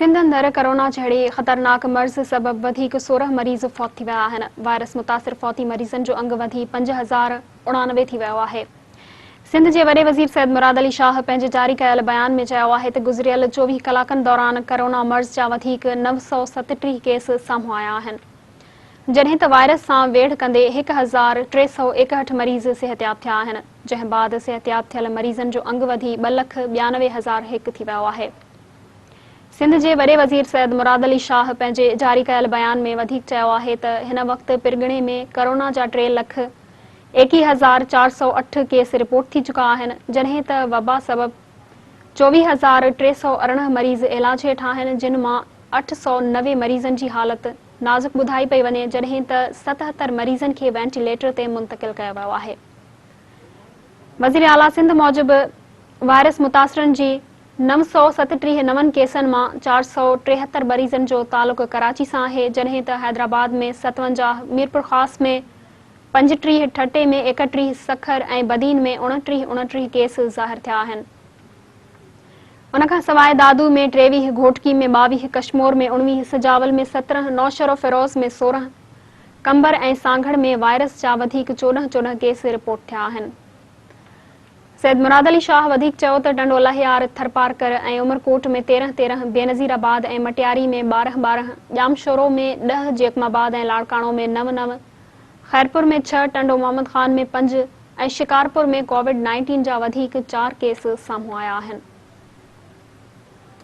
सिंध अंदर कोरोना जहिड़ी ख़तरनाक मर्ज़ सबब वधीक 16 मरीज़ फौत थी विया आहिनि। वायरस मुतासिर फौती मरीज़नि जो अंग वधी 5099 थी वियो आहे। सिंध जे वॾे वज़ीर सैद मुराद अली शाह पंहिंजे जारी कयल बयान में चयो आहे त गुज़िरियल 24 कलाकनि दौरान कोरोना मर्ज़ जा वधीक 937 केस साम्हूं आया आहिनि, जॾहिं त वायरस सां वेढ़ कंदे 1361 मरीज़ सिहतयाब थिया आहिनि, जंहिं बाद सिहतयाब थियल मरीज़नि जो अंग वधी 2,92,001 थी वियो आहे। सिंध जे वॾे वज़ीर सैद मुराद अली शाह पंहिंजे जारी कयल बयान में वधीक चयो आहे त हिन वक़्तु पिरगणे में कोरोना जा 3,21,408 केस रिपोर्ट थी चुका आहिनि, जॾहिं त वबा सबब 24,318 मरीज़ इलाज हेठि आहिनि, जिन मां 890 मरीज़नि जी हालत नाज़ुक ॿुधाई पई वञे, जॾहिं त 77 मरीज़नि खे वेंटिलेटर ते मुंतक़िल कयो वियो आहे। वज़ीर आला सिंध मूजिबि वायरस मुतासिरनि जी 937 नवनि केसनि मां 473 मरीज़नि जो तालुक़ु कराची सां आहे, जॾहिं त हैदराबाद में 57, मीरपुर ख़ास में 35, ठटे में 31, सखर ऐं बदीन में 29 केस ज़ाहिर थिया आहिनि। उन खां सवाइ दादू में 23, घोटकी में 22, कश्मोर में 19, सजावल में 17, नौशरो फिरोज़ में 16, कंबर ऐं सांगड़ में वायरस जा वधीक 14 केस रिपोर्ट थिया आहिनि। सैद मुराद अली शाह वधीक चयो त टंडो लहियार, थरपारकर ऐं उमरकोट में 13, बेनज़ीराबाद ऐं मटियारी में 12, जामशोरो में 10, जेकमाबाद ऐं लाड़काणो में 9, खैरपुर में 6, टंडो मोहम्मद खान में 5 ऐं शिकारपुर में कोविड-19 जा वधीक 4 केस साम्हूं आया आहिनि।